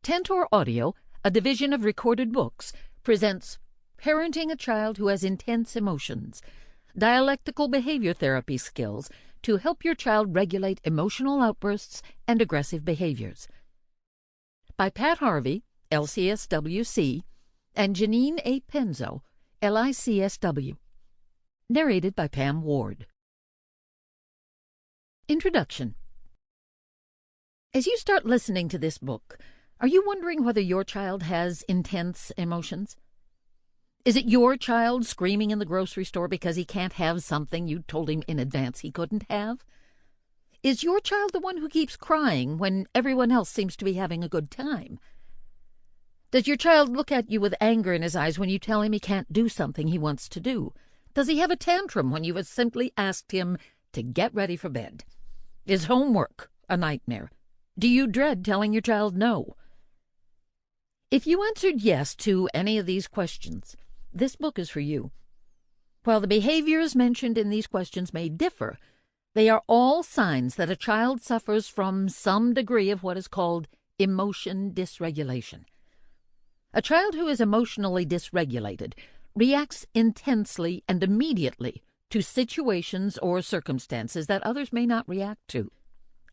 Tantor Audio, a division of Recorded Books, presents Parenting a Child Who Has Intense Emotions, Dialectical Behavior Therapy Skills to Help Your Child Regulate Emotional Outbursts and Aggressive Behaviors. By Pat Harvey, LCSWC, and Jeanine A. Penzo, LICSW. Narrated by Pam Ward. Introduction. As you start listening to this book, are you wondering whether your child has intense emotions? Is it your child screaming in the grocery store because he can't have something you told him in advance he couldn't have? Is your child the one who keeps crying when everyone else seems to be having a good time? Does your child look at you with anger in his eyes when you tell him he can't do something he wants to do? Does he have a tantrum when you have simply asked him to get ready for bed? Is homework a nightmare? Do you dread telling your child no? If you answered yes to any of these questions, this book is for you. While the behaviors mentioned in these questions may differ, they are all signs that a child suffers from some degree of what is called emotion dysregulation. A child who is emotionally dysregulated reacts intensely and immediately to situations or circumstances that others may not react to,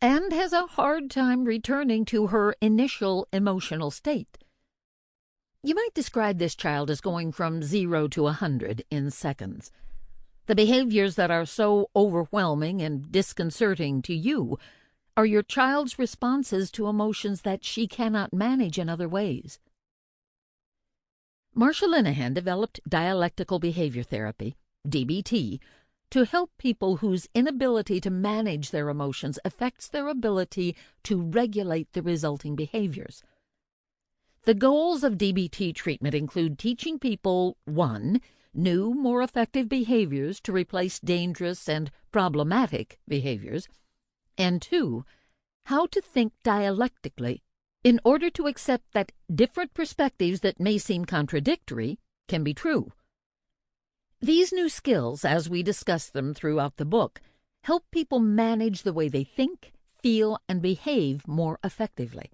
and has a hard time returning to her initial emotional state. You might describe this child as going from 0 to 100 in seconds. The behaviors that are so overwhelming and disconcerting to you are your child's responses to emotions that she cannot manage in other ways. Marsha Linehan developed dialectical behavior therapy, DBT, to help people whose inability to manage their emotions affects their ability to regulate the resulting behaviors. The goals of DBT treatment include teaching people 1. New, more effective behaviors to replace dangerous and problematic behaviors, and 2. How to think dialectically in order to accept that different perspectives that may seem contradictory can be true. These new skills, as we discuss them throughout the book, help people manage the way they think, feel, and behave more effectively.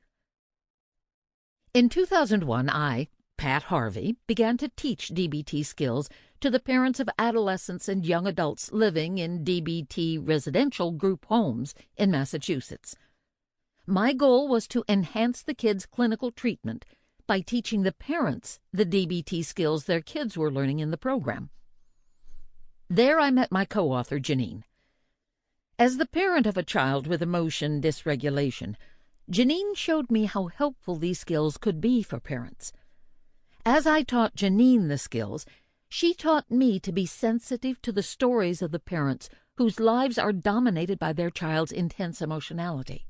In 2001, I, Pat Harvey, began to teach DBT skills to the parents of adolescents and young adults living in DBT residential group homes in Massachusetts. My goal was to enhance the kids' clinical treatment by teaching the parents the DBT skills their kids were learning in the program. There I met my co-author, Jeanine. As the parent of a child with emotion dysregulation, Jeanine showed me how helpful these skills could be for parents. As I taught Jeanine the skills, she taught me to be sensitive to the stories of the parents whose lives are dominated by their child's intense emotionality.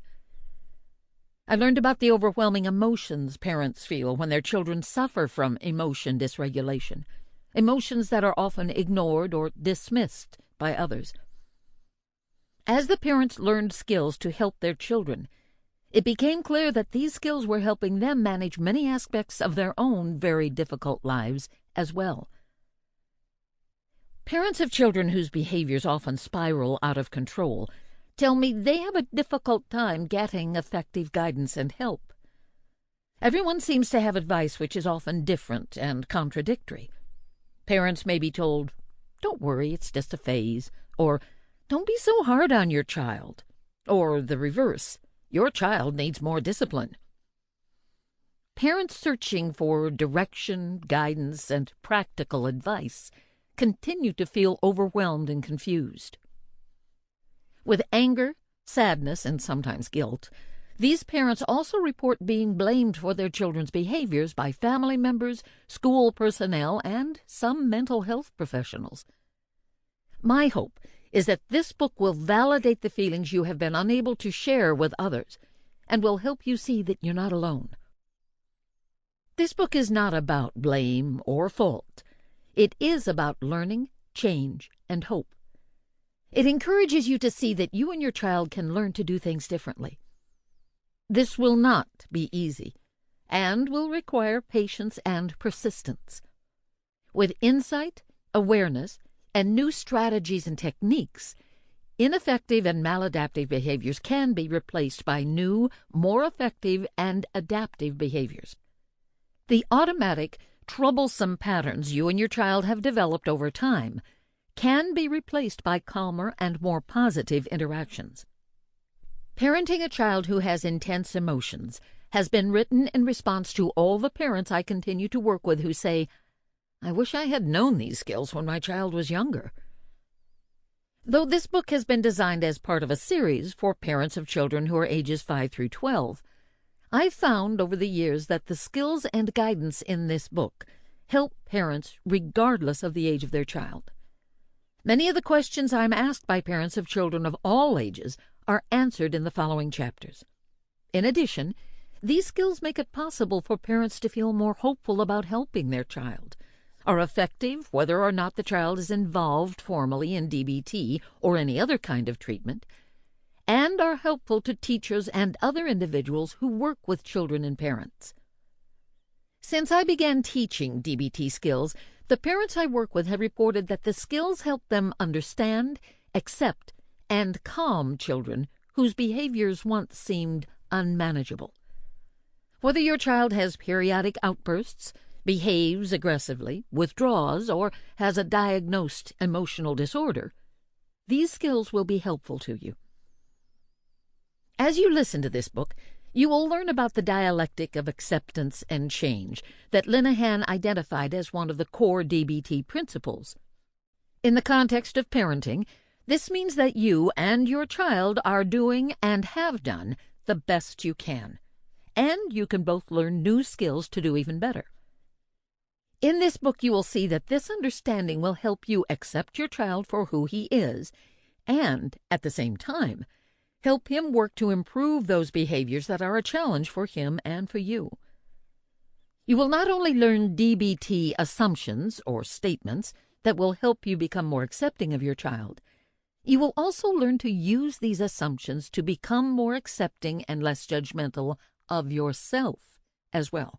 I learned about the overwhelming emotions parents feel when their children suffer from emotion dysregulation, emotions that are often ignored or dismissed by others. As the parents learned skills to help their children, it became clear that these skills were helping them manage many aspects of their own very difficult lives as well. Parents of children whose behaviors often spiral out of control tell me they have a difficult time getting effective guidance and help. Everyone seems to have advice which is often different and contradictory. Parents may be told, "Don't worry, it's just a phase," or "Don't be so hard on your child," or the reverse, "Your child needs more discipline." Parents searching for direction, guidance, and practical advice continue to feel overwhelmed and confused. With anger, sadness, and sometimes guilt, these parents also report being blamed for their children's behaviors by family members, school personnel, and some mental health professionals. My hope is that this book will validate the feelings you have been unable to share with others and will help you see that you're not alone. This book is not about blame or fault. It is about learning, change, and hope. It encourages you to see that you and your child can learn to do things differently. This will not be easy and will require patience and persistence. With insight, awareness, and new strategies and techniques, Ineffective and maladaptive behaviors can be replaced by new, more effective and adaptive behaviors. The automatic, troublesome patterns you and your child have developed over time can be replaced by calmer and more positive interactions. Parenting a child who has intense emotions has been written in response to all the parents I continue to work with who say, "I wish I had known these skills when my child was younger." Though this book has been designed as part of a series for parents of children who are ages 5 through 12, I've found over the years that the skills and guidance in this book help parents regardless of the age of their child. Many of the questions I'm asked by parents of children of all ages are answered in the following chapters. In addition, these skills make it possible for parents to feel more hopeful about helping their child, are effective whether or not the child is involved formally in DBT or any other kind of treatment, and are helpful to teachers and other individuals who work with children and parents. Since I began teaching DBT skills, the parents I work with have reported that the skills help them understand, accept, and calm children whose behaviors once seemed unmanageable. Whether your child has periodic outbursts, behaves aggressively, withdraws, or has a diagnosed emotional disorder, these skills will be helpful to you. As you listen to this book, you will learn about the dialectic of acceptance and change that Linehan identified as one of the core DBT principles. In the context of parenting, this means that you and your child are doing and have done the best you can, and you can both learn new skills to do even better. In this book, you will see that this understanding will help you accept your child for who he is and, at the same time, help him work to improve those behaviors that are a challenge for him and for you. You will not only learn DBT assumptions or statements that will help you become more accepting of your child, you will also learn to use these assumptions to become more accepting and less judgmental of yourself as well.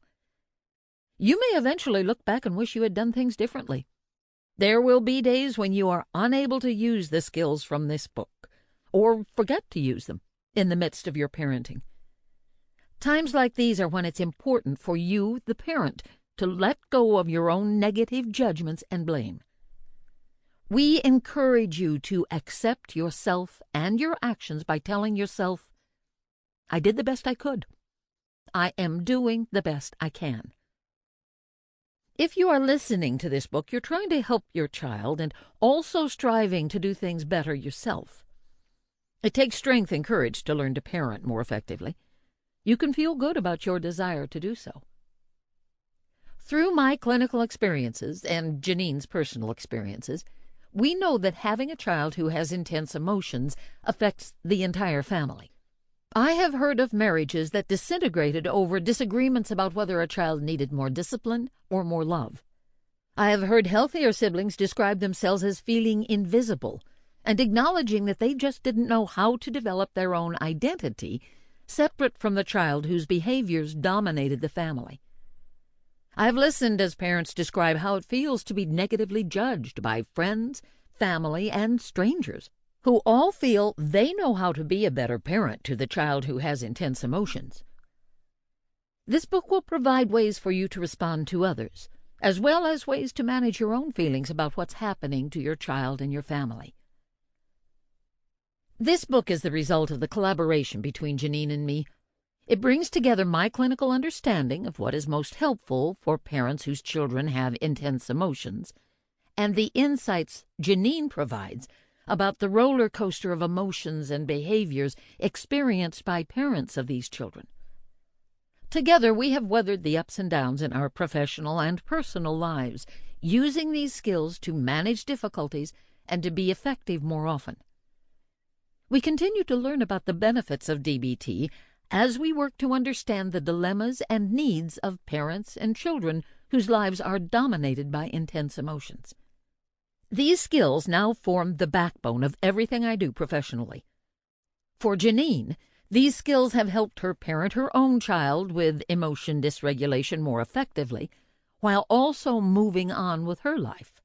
You may eventually look back and wish you had done things differently. There will be days when you are unable to use the skills from this book, or forget to use them in the midst of your parenting. Times like these are when it's important for you, the parent, to let go of your own negative judgments and blame. We encourage you to accept yourself and your actions by telling yourself, "I did the best I could. I am doing the best I can." If you are listening to this book, you're trying to help your child and also striving to do things better yourself. It takes strength and courage to learn to parent more effectively. You can feel good about your desire to do so. Through my clinical experiences and Jeanine's personal experiences, we know that having a child who has intense emotions affects the entire family. I have heard of marriages that disintegrated over disagreements about whether a child needed more discipline or more love. I have heard healthier siblings describe themselves as feeling invisible and acknowledging that they just didn't know how to develop their own identity separate from the child whose behaviors dominated the family. I've listened as parents describe how it feels to be negatively judged by friends, family, and strangers, who all feel they know how to be a better parent to the child who has intense emotions. This book will provide ways for you to respond to others, as well as ways to manage your own feelings about what's happening to your child and your family. This book is the result of the collaboration between Jeanine and me. It brings together my clinical understanding of what is most helpful for parents whose children have intense emotions, and the insights Jeanine provides about the roller coaster of emotions and behaviors experienced by parents of these children. Together, we have weathered the ups and downs in our professional and personal lives, using these skills to manage difficulties and to be effective more often. We continue to learn about the benefits of DBT as we work to understand the dilemmas and needs of parents and children whose lives are dominated by intense emotions. These skills now form the backbone of everything I do professionally. For Jeanine, these skills have helped her parent her own child with emotion dysregulation more effectively, while also moving on with her life.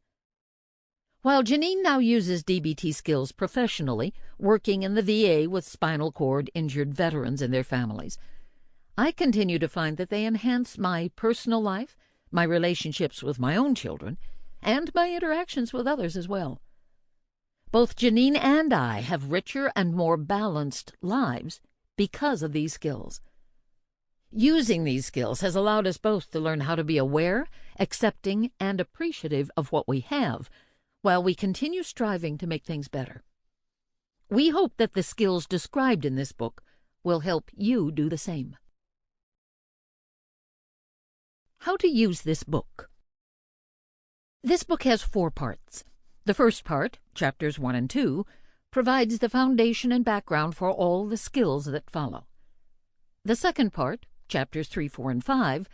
While Jeanine now uses DBT skills professionally, working in the VA with spinal cord injured veterans and their families, I continue to find that they enhance my personal life, my relationships with my own children, and my interactions with others as well. Both Jeanine and I have richer and more balanced lives because of these skills. Using these skills has allowed us both to learn how to be aware, accepting, and appreciative of what we have, while we continue striving to make things better. We hope that the skills described in this book will help you do the same. How to use this book. This book has 4 parts. The first part, chapters 1 and 2, provides the foundation and background for all the skills that follow. The second part, chapters 3, 4, and 5,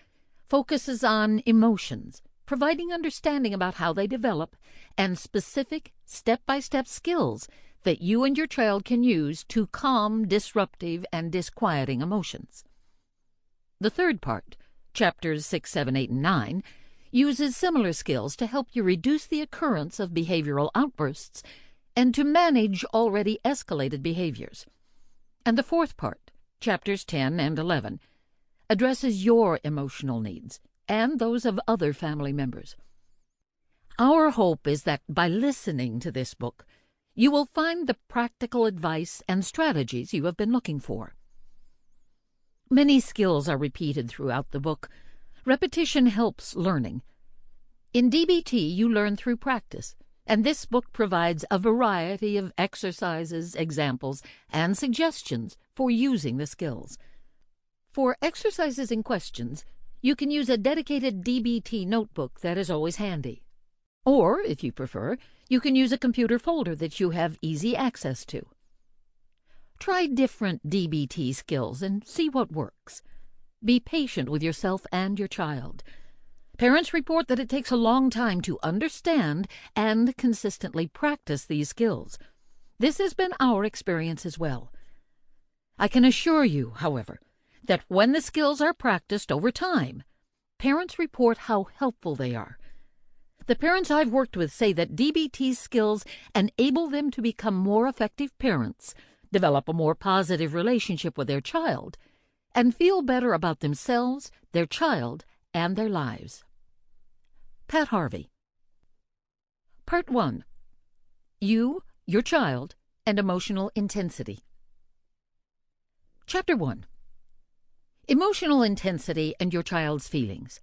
focuses on emotions, providing understanding about how they develop and specific step-by-step skills that you and your child can use to calm disruptive and disquieting emotions. The third part, chapters 6, 7, 8, and 9, uses similar skills to help you reduce the occurrence of behavioral outbursts and to manage already escalated behaviors. And the fourth part, chapters 10 and 11, addresses your emotional needs and those of other family members. Our hope is that by listening to this book, you will find the practical advice and strategies you have been looking for. Many skills are repeated throughout the book. Repetition helps learning. In DBT, you learn through practice, and this book provides a variety of exercises, examples, and suggestions for using the skills. For exercises and questions, you can use a dedicated DBT notebook that is always handy. Or, if you prefer, you can use a computer folder that you have easy access to. Try different DBT skills and see what works. Be patient with yourself and your child. Parents report that it takes a long time to understand and consistently practice these skills. This has been our experience as well. I can assure you, however, that when the skills are practiced over time, parents report how helpful they are. The parents I've worked with say that DBT skills enable them to become more effective parents, develop a more positive relationship with their child, and feel better about themselves, their child, and their lives. Pat Harvey. Part 1. You, your child, and emotional intensity. Chapter 1. Emotional intensity and your child's feelings.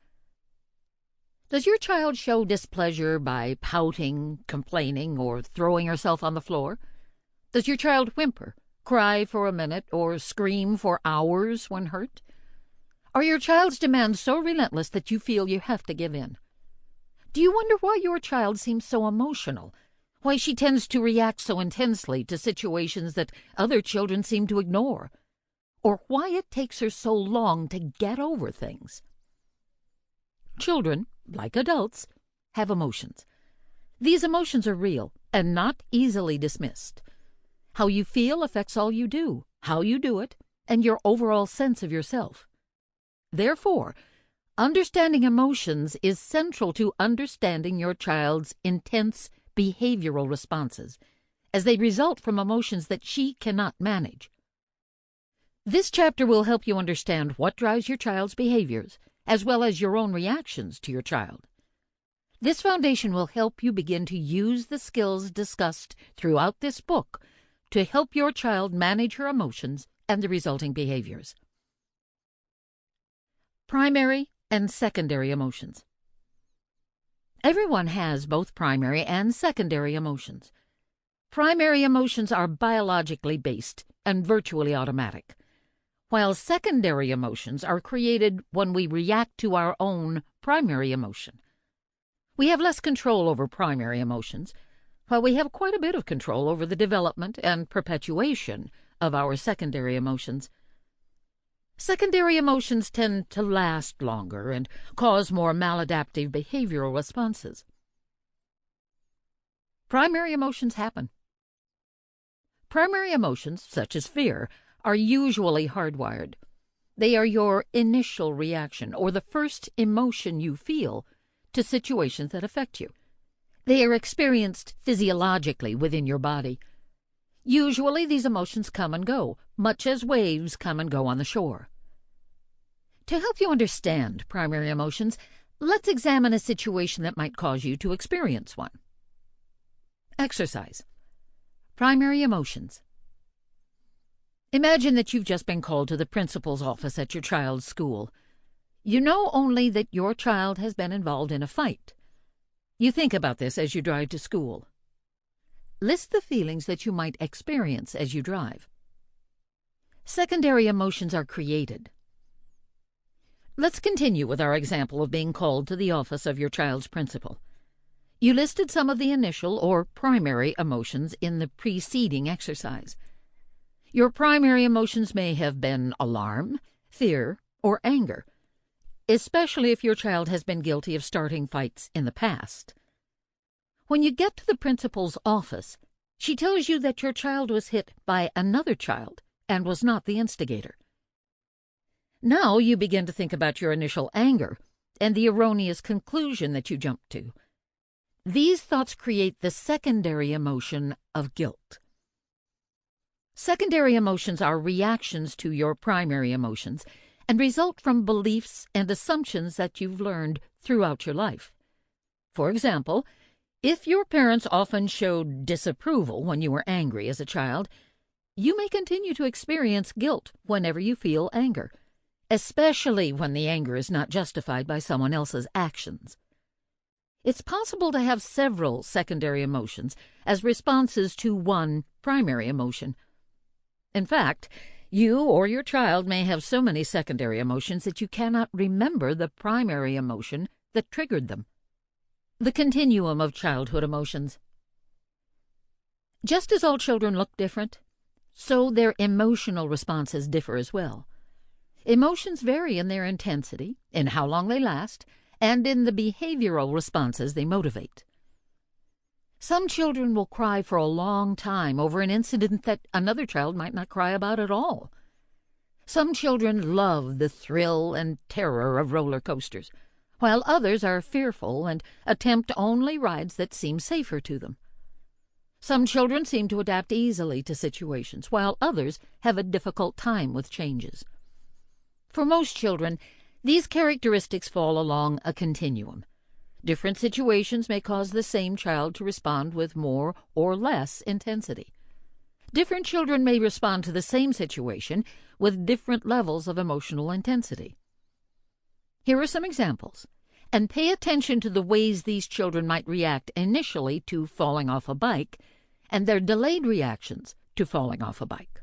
Does your child show displeasure by pouting, complaining, or throwing herself on the floor? Does your child whimper, cry for a minute, or scream for hours when hurt? Are your child's demands so relentless that you feel you have to give in? Do you wonder why your child seems so emotional? Why she tends to react so intensely to situations that other children seem to ignore? Or why it takes her so long to get over things? Children, like adults, have emotions. These emotions are real and not easily dismissed. How you feel affects all you do, how you do it, and your overall sense of yourself. Therefore, understanding emotions is central to understanding your child's intense behavioral responses, as they result from emotions that she cannot manage. This chapter will help you understand what drives your child's behaviors, as well as your own reactions to your child. This foundation will help you begin to use the skills discussed throughout this book to help your child manage her emotions and the resulting behaviors. Primary and secondary emotions. Everyone has both primary and secondary emotions. Primary emotions are biologically based and virtually automatic, while secondary emotions are created when we react to our own primary emotion. We have less control over primary emotions, while we have quite a bit of control over the development and perpetuation of our secondary emotions. Secondary emotions tend to last longer and cause more maladaptive behavioral responses. Primary emotions happen. Primary emotions, such as fear, are usually hardwired. They are your initial reaction, or the first emotion you feel, to situations that affect you. They are experienced physiologically within your body. Usually these emotions come and go, much as waves come and go on the shore. To help you understand primary emotions, let's examine a situation that might cause you to experience one. Exercise. Primary emotions. Imagine that you've just been called to the principal's office at your child's school. You know only that your child has been involved in a fight. You think about this as you drive to school. List the feelings that you might experience as you drive. Secondary emotions are created. Let's continue with our example of being called to the office of your child's principal. You listed some of the initial or primary emotions in the preceding exercise. Your primary emotions may have been alarm, fear, or anger, especially if your child has been guilty of starting fights in the past. When you get to the principal's office, she tells you that your child was hit by another child and was not the instigator. Now you begin to think about your initial anger and the erroneous conclusion that you jumped to. These thoughts create the secondary emotion of guilt. Secondary emotions are reactions to your primary emotions and result from beliefs and assumptions that you've learned throughout your life. For example, if your parents often showed disapproval when you were angry as a child, you may continue to experience guilt whenever you feel anger, especially when the anger is not justified by someone else's actions. It's possible to have several secondary emotions as responses to one primary emotion. In fact, you or your child may have so many secondary emotions that you cannot remember the primary emotion that triggered them. The continuum of childhood emotions. Just as all children look different, so their emotional responses differ as well. Emotions vary in their intensity, in how long they last, and in the behavioral responses they motivate. Some children will cry for a long time over an incident that another child might not cry about at all. Some children love the thrill and terror of roller coasters, while others are fearful and attempt only rides that seem safer to them. Some children seem to adapt easily to situations, while others have a difficult time with changes. For most children, these characteristics fall along a continuum. Different situations may cause the same child to respond with more or less intensity. Different children may respond to the same situation with different levels of emotional intensity. Here are some examples, and pay attention to the ways these children might react initially to falling off a bike and their delayed reactions to falling off a bike.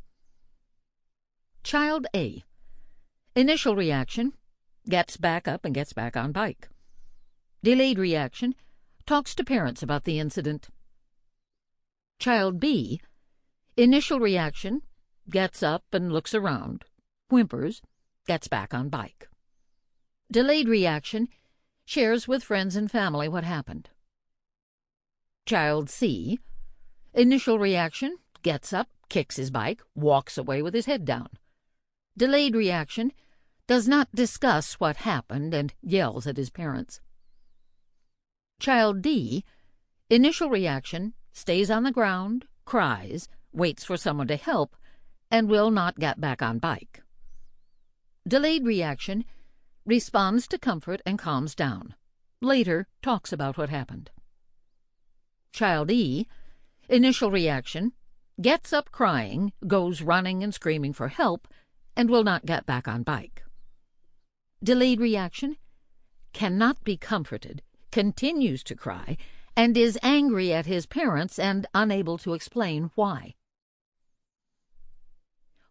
Child A. Initial reaction, gets back up and gets back on bike. Delayed reaction, talks to parents about the incident. Child B. Initial reaction, gets up and looks around, whimpers, gets back on bike. Delayed reaction, shares with friends and family what happened. Child C. Initial reaction, gets up, kicks his bike, walks away with his head down. Delayed reaction, does not discuss what happened and yells at his parents. Child D. Initial reaction, stays on the ground, cries, waits for someone to help, and will not get back on bike. Delayed reaction, responds to comfort and calms down. Later, talks about what happened. Child E. Initial reaction, gets up crying, goes running and screaming for help, and will not get back on bike. Delayed reaction, cannot be comforted, continues to cry, and is angry at his parents and unable to explain why.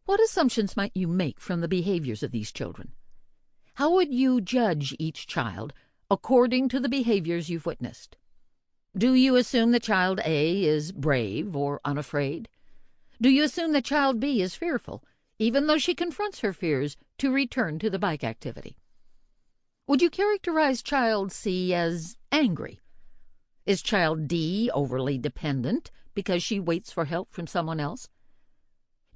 What assumptions might you make from the behaviors of these children? How would you judge each child according to the behaviors you've witnessed? Do you assume that child A is brave or unafraid? Do you assume that child B is fearful, even though she confronts her fears to return to the bike activity? Would you characterize child C as angry? Is child D overly dependent because she waits for help from someone else?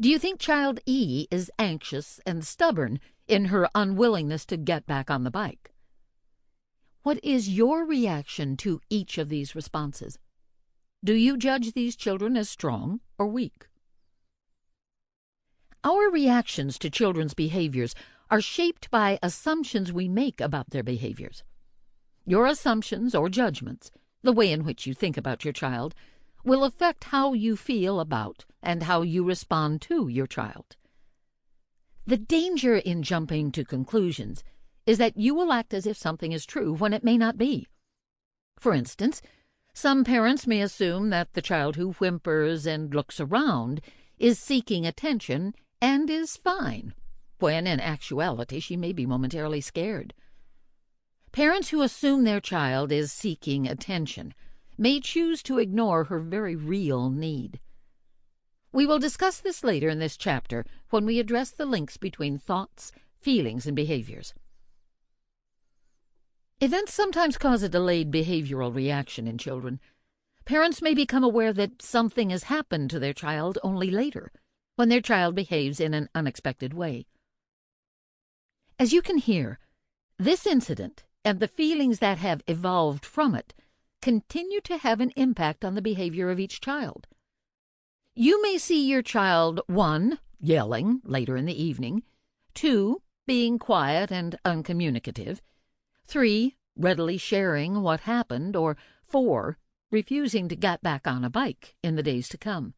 Do you think child E is anxious and stubborn in her unwillingness to get back on the bike? What is your reaction to each of these responses? Do you judge these children as strong or weak? Our reactions to children's behaviors are shaped by assumptions we make about their behaviors. Your assumptions or judgments, the way in which you think about your child, will affect how you feel about and how you respond to your child. The danger in jumping to conclusions is that you will act as if something is true when it may not be. For instance, some parents may assume that the child who whimpers and looks around is seeking attention and is fine, when in actuality she may be momentarily scared. Parents who assume their child is seeking attention may choose to ignore her very real need. We will discuss this later in this chapter when we address the links between thoughts, feelings, and behaviors. Events sometimes cause a delayed behavioral reaction in children. Parents may become aware that something has happened to their child only later, when their child behaves in an unexpected way. As you can hear, this incident and the feelings that have evolved from it continue to have an impact on the behavior of each child. You may see your child, 1, yelling later in the evening, 2, being quiet and uncommunicative, 3, readily sharing what happened, or 4, refusing to get back on a bike in the days to come.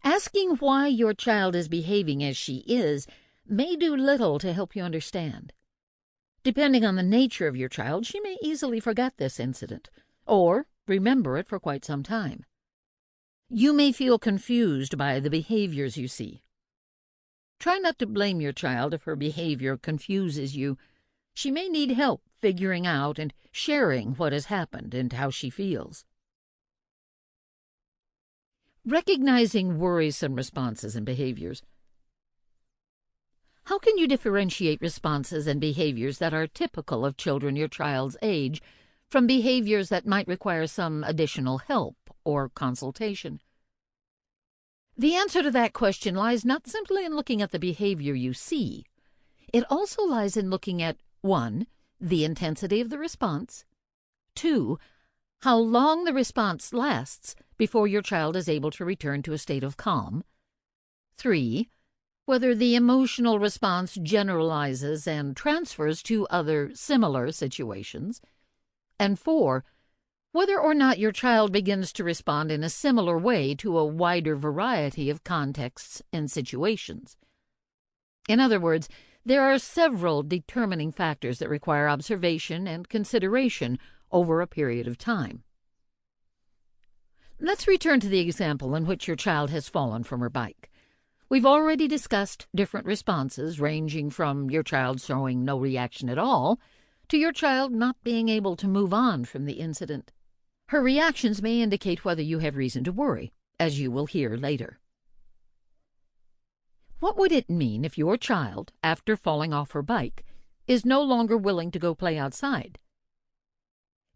Asking why your child is behaving as she is may do little to help you understand. Depending on the nature of your child, she may easily forget this incident, or remember it for quite some time. You may feel confused by the behaviors you see. Try not to blame your child if her behavior confuses you. She may need help figuring out and sharing what has happened and how she feels. Recognizing worrisome responses and behaviors. How can you differentiate responses and behaviors that are typical of children your child's age from behaviors that might require some additional help or consultation? The answer to that question lies not simply in looking at the behavior you see. It also lies in looking at 1, the intensity of the response, 2, how long the response lasts before your child is able to return to a state of calm, 3, whether the emotional response generalizes and transfers to other similar situations, and 4, whether or not your child begins to respond in a similar way to a wider variety of contexts and situations. In other words, there are several determining factors that require observation and consideration over a period of time. Let's return to the example in which your child has fallen from her bike. We've already discussed different responses, ranging from your child showing no reaction at all to your child not being able to move on from the incident. Her reactions may indicate whether you have reason to worry, as you will hear later. What would it mean if your child, after falling off her bike, is no longer willing to go play outside?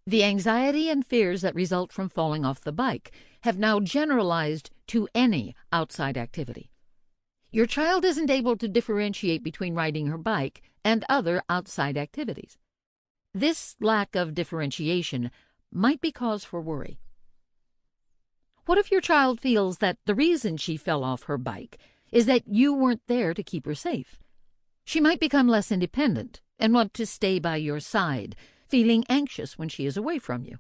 The anxiety and fears that result from falling off the bike have now generalized to any outside activity. Your child isn't able to differentiate between riding her bike and other outside activities. This lack of differentiation might be cause for worry. What if your child feels that the reason she fell off her bike is that you weren't there to keep her safe? She might become less independent and want to stay by your side, feeling anxious when she is away from you.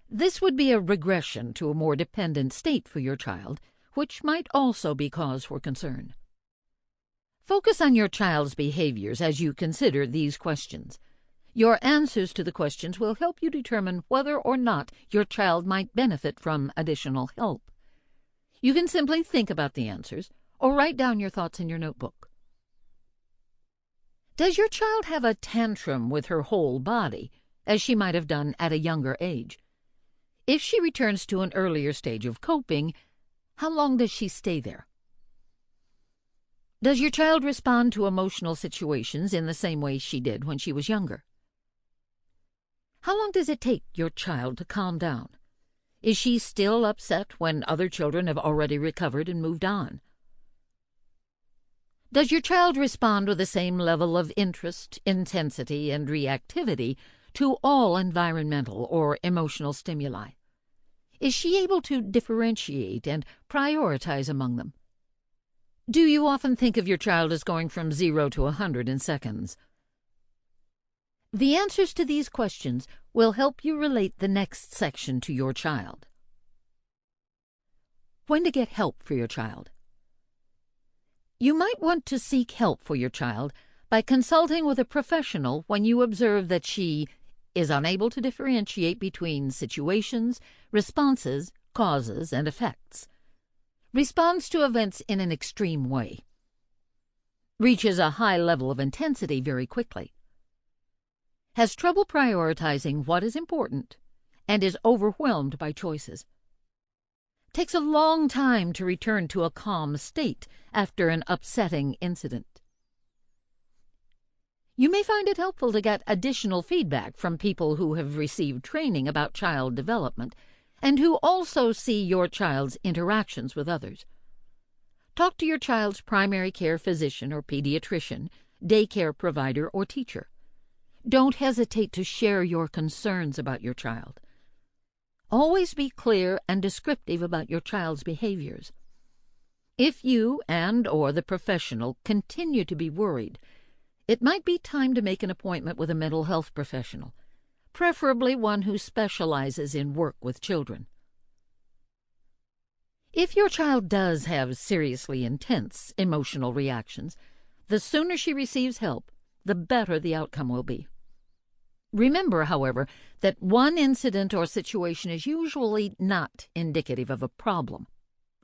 This would be a regression to a more dependent state for your child, which might also be cause for concern. Focus on your child's behaviors as you consider these questions. Your answers to the questions will help you determine whether or not your child might benefit from additional help. You can simply think about the answers or write down your thoughts in your notebook. Does your child have a tantrum with her whole body, as she might have done at a younger age? If she returns to an earlier stage of coping, how long does she stay there? Does your child respond to emotional situations in the same way she did when she was younger? How long does it take your child to calm down? Is she still upset when other children have already recovered and moved on? Does your child respond with the same level of interest, intensity, and reactivity to all environmental or emotional stimuli? Is she able to differentiate and prioritize among them? Do you often think of your child as going from 0 to 100 in seconds? The answers to these questions will help you relate the next section to your child. When to get help for your child. You might want to seek help for your child by consulting with a professional when you observe that she is unable to differentiate between situations, responses, causes, and effects, responds to events in an extreme way, reaches a high level of intensity very quickly, has trouble prioritizing what is important, and is overwhelmed by choices, takes a long time to return to a calm state after an upsetting incident. You may find it helpful to get additional feedback from people who have received training about child development and who also see your child's interactions with others. Talk to your child's primary care physician or pediatrician, daycare provider, or teacher. Don't hesitate to share your concerns about your child. Always be clear and descriptive about your child's behaviors. If you and/or the professional continue to be worried, it might be time to make an appointment with a mental health professional, preferably one who specializes in work with children. If your child does have seriously intense emotional reactions, the sooner she receives help, the better the outcome will be. Remember, however, that one incident or situation is usually not indicative of a problem.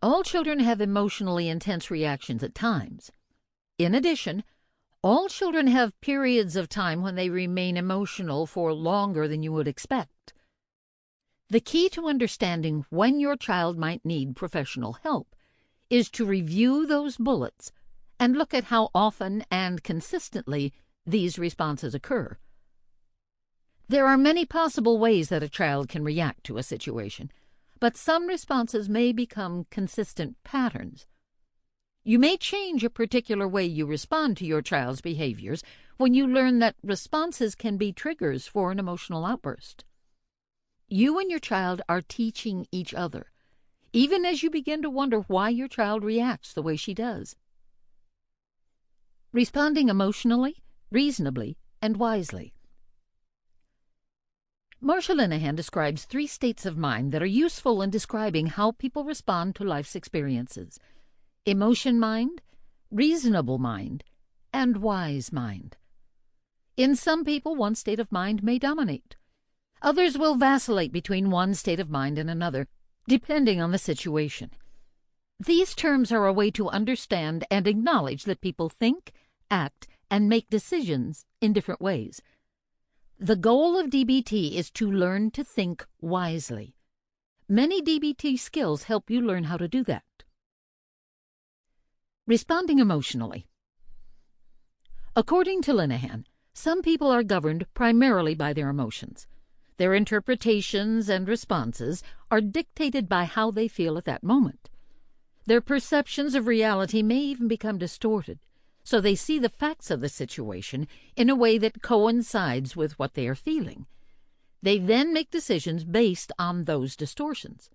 All children have emotionally intense reactions at times. In addition, all children have periods of time when they remain emotional for longer than you would expect. The key to understanding when your child might need professional help is to review those bullets and look at how often and consistently these responses occur. There are many possible ways that a child can react to a situation, but some responses may become consistent patterns. You may change a particular way you respond to your child's behaviors when you learn that responses can be triggers for an emotional outburst. You and your child are teaching each other, even as you begin to wonder why your child reacts the way she does. Responding emotionally, reasonably, and wisely. Marsha Linehan describes 3 states of mind that are useful in describing how people respond to life's experiences: emotion mind, reasonable mind, and wise mind. In some people, one state of mind may dominate. Others will vacillate between one state of mind and another, depending on the situation. These terms are a way to understand and acknowledge that people think, act, and make decisions in different ways. The goal of DBT is to learn to think wisely. Many DBT skills help you learn how to do that. Responding emotionally. According to Linehan, some people are governed primarily by their emotions. Their interpretations and responses are dictated by how they feel at that moment. Their perceptions of reality may even become distorted, so they see the facts of the situation in a way that coincides with what they are feeling. They then make decisions based on those distortions.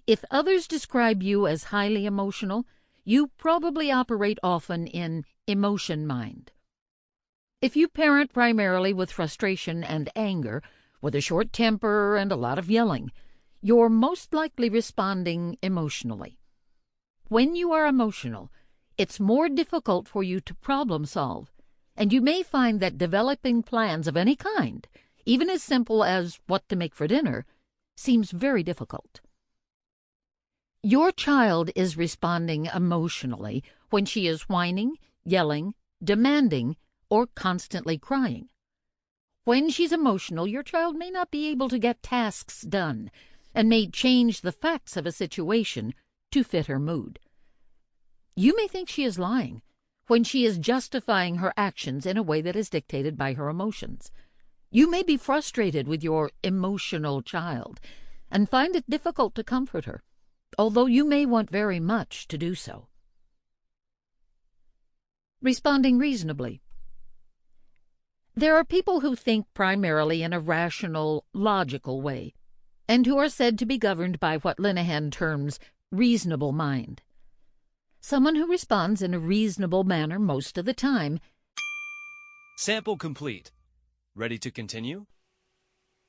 If others describe you as highly emotional, you probably operate often in emotion mind. If you parent primarily with frustration and anger, with a short temper and a lot of yelling, you're most likely responding emotionally. When you are emotional, it's more difficult for you to problem solve, and you may find that developing plans of any kind, even as simple as what to make for dinner, seems very difficult. Your child is responding emotionally when she is whining, yelling, demanding, or constantly crying. When she's emotional, your child may not be able to get tasks done and may change the facts of a situation to fit her mood. You may think she is lying when she is justifying her actions in a way that is dictated by her emotions. You may be frustrated with your emotional child and find it difficult to comfort her, although you may want very much to do so. Responding reasonably. There are people who think primarily in a rational, logical way, and who are said to be governed by what Linehan terms reasonable mind. Someone who responds in a reasonable manner most of the time. Sample complete. Ready to continue?